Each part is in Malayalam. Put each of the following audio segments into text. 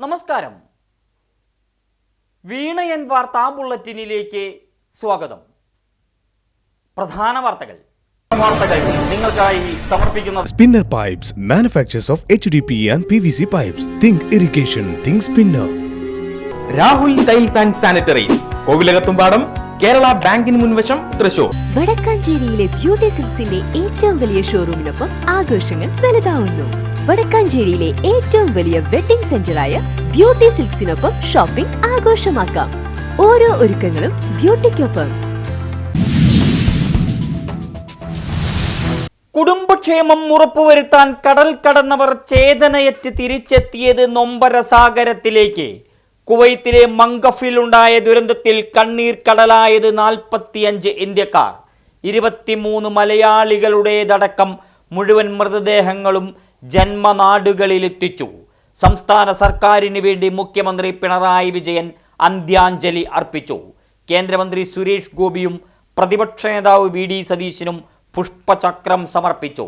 നമസ്കാരം. വീണയൻ വാർത്താ ബുള്ളറ്റിനിലേക്ക് സ്വാഗതം. പ്രധാന വാർത്തകൾ നിങ്ങൾക്കായി സമർപ്പിക്കുന്നത് Spinner Pipes, manufacturers of HDPE and PVC pipes. Think irrigation, think Spinner. Rahul tiles and sanitaries, Kovilakathumpadam, Kerala ബാങ്കിന് മുൻവശം, തൃശൂർ. വടക്കാഞ്ചേരിയിലെ ബ്യൂട്ടി സിൽക്സിന്റെ ഏറ്റവും വലിയ ഷോറൂമിനൊപ്പം ആഘോഷങ്ങൾ വലുതാവുന്നു. വടക്കാഞ്ചേരിയിലെ ഏറ്റവും വലിയ വെഡിംഗ് സെന്ററായ ബ്യൂട്ടി സിൽക്സിനൊപ്പം ഷോപ്പിംഗ് ആഘോഷമാക്കാം. ഓരോ ഒരുക്കങ്ങളും ബ്യൂട്ടിക്കൊപ്പം. കുടുംബക്ഷേമം ഉറപ്പുവരുത്താൻ കടൽ കടന്നവർ ചേതനയറ്റ് തിരിച്ചെത്തിയത് നൊമ്പരസാഗരത്തിലേക്ക്. കുവൈത്തിലെ മംഗഫിലുണ്ടായ ദുരന്തത്തിൽ കണ്ണീർ കടലായത് 45 ഇന്ത്യക്കാർ. 23 മലയാളികളുടേതടക്കം മുഴുവൻ മൃതദേഹങ്ങളും ജന്മനാടുകളിലെത്തിച്ചു. സംസ്ഥാന സർക്കാരിന് വേണ്ടി മുഖ്യമന്ത്രി പിണറായി വിജയൻ അന്ത്യാഞ്ജലി അർപ്പിച്ചു. കേന്ദ്രമന്ത്രി സുരേഷ് ഗോപിയും പ്രതിപക്ഷ നേതാവ് വി.ഡി. സതീശനും പുഷ്പചക്രം സമർപ്പിച്ചു.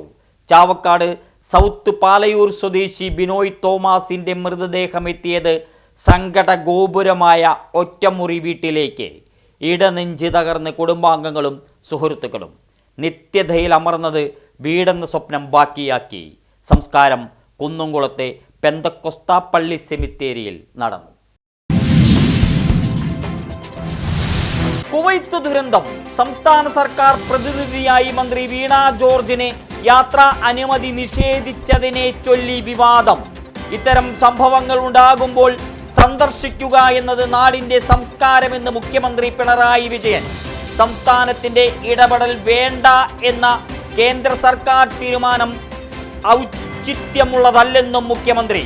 ചാവക്കാട് സൗത്ത് പാലയൂർ സ്വദേശി ബിനോയ് തോമസിന്റെ മൃതദേഹം എത്തിയത് സങ്കട ഗോപുരമായ ഒറ്റമുറി വീട്ടിലേക്ക്. ഇടനെഞ്ച് തകർന്ന് കുടുംബാംഗങ്ങളും സുഹൃത്തുക്കളും. നിത്യതയിൽ അമർന്നത് വീടെന്ന സ്വപ്നം ബാക്കിയാക്കി. സംസ്കാരം കുന്നുംകുളത്തെ പെന്തക്കൊസ്താ പള്ളി സെമിത്തേരിയിൽ നടന്നു. കുവൈത്ത് ദുരന്തം. സംസ്ഥാന സർക്കാർ പ്രതിനിധിയായി മന്ത്രി വീണ ജോർജിന് യാത്രാ അനുമതി നിഷേധിച്ചതിനെ ചൊല്ലി വിവാദം. ഇത്തരം സംഭവങ്ങൾ ഉണ്ടാകുമ്പോൾ സന്ദർശിക്കുക എന്നത് നാടിന്റെ സംസ്കാരമെന്ന് മുഖ്യമന്ത്രി പിണറായി വിജയൻ. സംസ്ഥാനത്തിന്റെ ഇടപെടൽ വേണ്ട എന്ന കേന്ദ്ര സർക്കാർ തീരുമാനം ഔചിത്യമുള്ളതല്ലെന്നും മുഖ്യമന്ത്രി.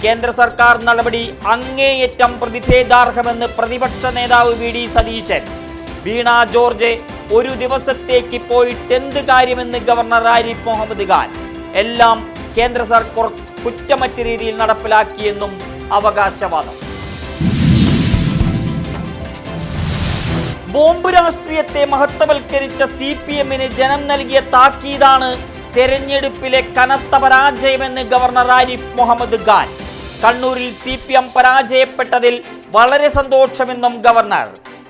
കേന്ദ്ര സർക്കാർ നടപടി അങ്ങേയറ്റം പ്രതിഷേധാർഹമെന്ന് പ്രതിപക്ഷ നേതാവ് വി.ഡി. സതീശൻ. വീണ ജോർജ് ഒരു ദിവസത്തേക്ക് പോയിട്ടെന്ത് കാര്യമെന്ന് ഗവർണർ ആരിഫ് മുഹമ്മദ് ഖാൻ. എല്ലാം കേന്ദ്ര സർക്കാർ കുറ്റമറ്റ രീതിയിൽ നടപ്പിലാക്കിയെന്നും അവകാശവാദം. ബോംബ് രാഷ്ട്രീയത്തെ മഹത്വവൽക്കരിച്ച CPM-ന് ജനം നൽകിയ താക്കീതാണ് തെരഞ്ഞെടുപ്പിലെ കനത്ത പരാജയമെന്ന് ഗവർണർ ആരിഫ് മുഹമ്മദ് ഖാൻ. കണ്ണൂരിൽ CPM പരാജയപ്പെട്ടതിൽ വളരെ സന്തോഷമെന്നും ഗവർണർ.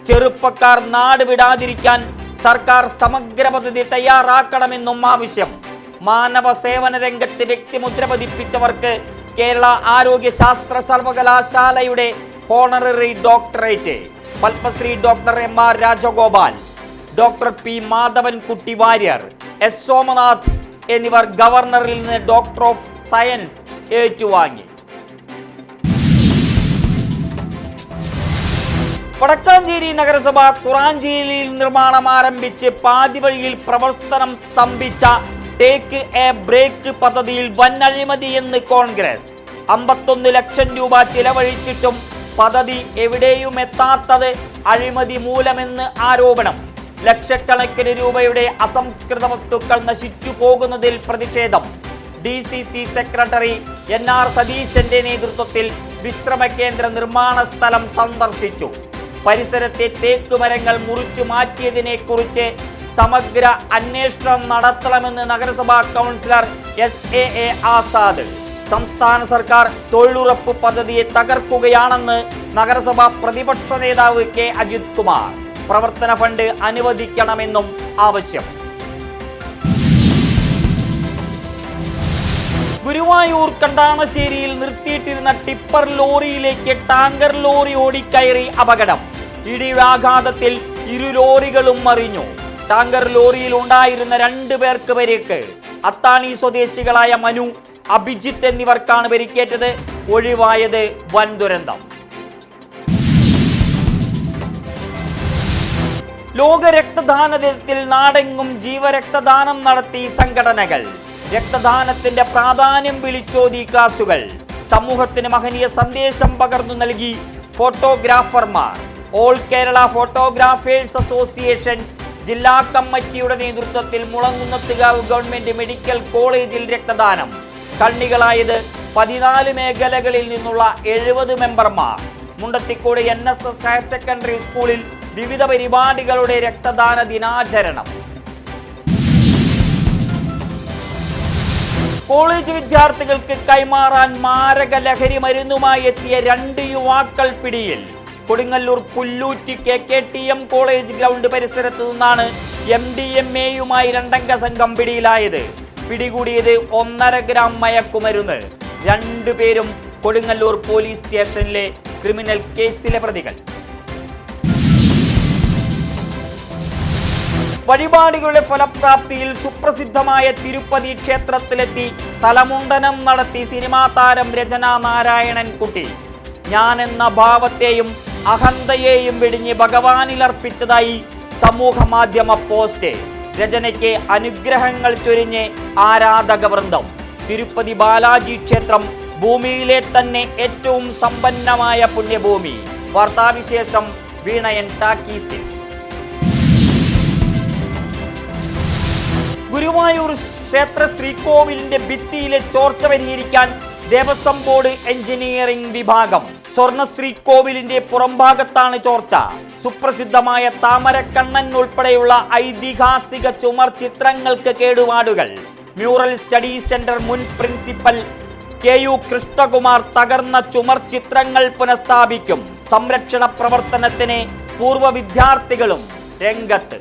ചെറുപ്പക്കാർ നാട് വിടാതിരിക്കാൻ സർക്കാർ സമഗ്ര പദ്ധതി തയ്യാറാക്കണമെന്നും ആവശ്യം. മാനവ സേവന രംഗത്ത് വ്യക്തിമുദ്ര പതിപ്പിച്ചവർക്ക് കേരള ആരോഗ്യശാസ്ത്ര സർവകലാശാലയുടെ honorary doctorate. Padmashri doctor M.R. Rajagopal, doctor P. Madhavankutty Warrier, S. Somanath എന്നിവർ ഗവർണറിൽ നിന്ന് ഡോക്ടർ ഓഫ് സയൻസ് ഏറ്റുവാങ്ങി. വടക്കാഞ്ചേരി നഗരസഭ കുറാഞ്ചേരിയിൽ നിർമ്മാണം ആരംഭിച്ച് പാതിവഴിയിൽ പ്രവർത്തനം സ്തംഭിച്ച ടേക്ക് എ ബ്രേക്ക് പദ്ധതിയിൽ വൻ അഴിമതിയെന്ന് കോൺഗ്രസ്. 51 ലക്ഷം രൂപ ചിലവഴിച്ചിട്ടും പദ്ധതി എവിടെയും എത്താത്തത് അഴിമതി മൂലമെന്ന് ആരോപണം. ലക്ഷക്കണക്കിന് രൂപയുടെ അസംസ്കൃത വസ്തുക്കൾ നശിച്ചു പോകുന്നതിൽ പ്രതിഷേധം. DCC സെക്രട്ടറി NR സതീശന്റെ നേതൃത്വത്തിൽ വിശ്രമ കേന്ദ്ര നിർമ്മാണ സ്ഥലം സന്ദർശിച്ചു. പരിസരത്തെ തേക്കുമരങ്ങൾ മുറിച്ചു മാറ്റിയതിനെ കുറിച്ച് സമഗ്ര അന്വേഷണം നടത്തണമെന്ന് നഗരസഭാ കൗൺസിലർ SAA ആസാദ്. സംസ്ഥാന സർക്കാർ തൊഴിലുറപ്പ് പദ്ധതിയെ തകർക്കുകയാണെന്ന് നഗരസഭാ പ്രതിപക്ഷ നേതാവ് K. അജിത് കുമാർ. പ്രവർത്തന ഫണ്ട് അനുവദിക്കണമെന്നും ആവശ്യം. ഗുരുവായൂർ കണ്ടാണശ്ശേരിയിൽ നിർത്തിയിട്ടിരുന്ന ടിപ്പർ ലോറിയിലേക്ക് ടാങ്കർ ലോറി ഓടിക്കയറി അപകടം. ഇടിയുടെ ആഘാതത്തിൽ 2 ലോറികളും മറിഞ്ഞു. ടാങ്കർ ലോറിയിൽ ഉണ്ടായിരുന്ന 2 പേർക്ക് പരിക്ക്. അത്താണി സ്വദേശികളായ മനു, അഭിജിത്ത് എന്നിവർക്കാണ് പരിക്കേറ്റത്. ഒഴിവായത് വൻ ദുരന്തം. ലോക രക്തദാന ദിനത്തിൽ നാടെങ്ങും ജീവരക്തദാനം നടത്തി സംഘടനകൾ. രക്തദാനത്തിന്റെ പ്രാധാന്യം വിളിച്ചോതി ക്ലാസുകൾ. സമൂഹത്തിന് മഹനീയ സന്ദേശം പകർന്നു നൽകി ഫോട്ടോഗ്രാഫർമാർ. ഓൾ കേരള ഫോട്ടോഗ്രാഫേഴ്സ് അസോസിയേഷൻ ജില്ലാ കമ്മിറ്റിയുടെ നേതൃത്വത്തിൽ മുളങ്കുന്നത്തുകാവ് ഗവൺമെന്റ് മെഡിക്കൽ കോളേജിൽ രക്തദാനം. കണ്ണികളായത് 14 മേഖലകളിൽ നിന്നുള്ള 70 മെമ്പർമാർ. മുണ്ടത്തിക്കോട് NSS ഹയർ സെക്കൻഡറി സ്കൂളിൽ വിവിധ പരിപാടികളുടെ രക്തദാന ദിനാചരണം. കോളേജ് വിദ്യാർത്ഥികൾക്ക് കൈമാറാൻ മാരക ലഹരി മരുന്നുമായി എത്തിയ 2 യുവാക്കൾ പിടിയിൽ. കൊടുങ്ങല്ലൂർ പുല്ലൂറ്റി KKTM കോളേജ് ഗ്രൗണ്ട് പരിസരത്തു നിന്നാണ് MDMAയുമായി 2 അംഗ സംഘം പിടിയിലായത്. പിടികൂടിയത് 1.5 ഗ്രാം മയക്കുമരുന്ന്. 2 പേരും കൊടുങ്ങല്ലൂർ പോലീസ് സ്റ്റേഷനിലെ ക്രിമിനൽ കേസിലെ പ്രതികൾ. വഴിപാടുകളുടെ ഫലപ്രാപ്തിയിൽ സുപ്രസിദ്ധമായ തിരുപ്പതി ക്ഷേത്രത്തിലെത്തി തലമുണ്ടനം നടത്തി സിനിമാ താരം രചന നാരായണൻ കുട്ടി. ഞാൻ എന്ന ഭാവത്തെയും അഹന്തയെയും വെടിഞ്ഞ് ഭഗവാനിലർപ്പിച്ചതായി സമൂഹ മാധ്യമ പോസ്റ്റ്. രചനയ്ക്ക് അനുഗ്രഹങ്ങൾ ചൊരിഞ്ഞ് ആരാധക വൃന്ദം. തിരുപ്പതി ബാലാജി ക്ഷേത്രം ഭൂമിയിലെ തന്നെ ഏറ്റവും സമ്പന്നമായ പുണ്യഭൂമി. വാർത്താവിശേഷം വീണയൻ ടാക്കീസിൽ. ഗുരുവായൂർ ക്ഷേത്ര ശ്രീകോവിലിന്റെ ഭിത്തിയിലെ ചോർച്ച പരിഹരിക്കാൻ ദേവസ്വം ബോർഡ് എഞ്ചിനീയറിംഗ് വിഭാഗം. സ്വർണ്ണ ശ്രീകോവിലിന്റെ പുറംഭാഗത്താണ് ചോർച്ച. സുപ്രസിദ്ധമായ താമരക്കണ്ണൻ ഉൾപ്പെടെയുള്ള ഐതിഹാസിക ചുമർ ചിത്രങ്ങൾക്ക് കേടുപാടുകൾ. മ്യൂറൽ സ്റ്റഡീസ് സെന്റർ മുൻ പ്രിൻസിപ്പൽ KU കൃഷ്ണകുമാർ തകർന്ന ചുമർ ചിത്രങ്ങൾ പുനഃസ്ഥാപിക്കും. സംരക്ഷണ പ്രവർത്തനത്തിന് പൂർവ്വ വിദ്യാർത്ഥികളും രംഗത്ത്.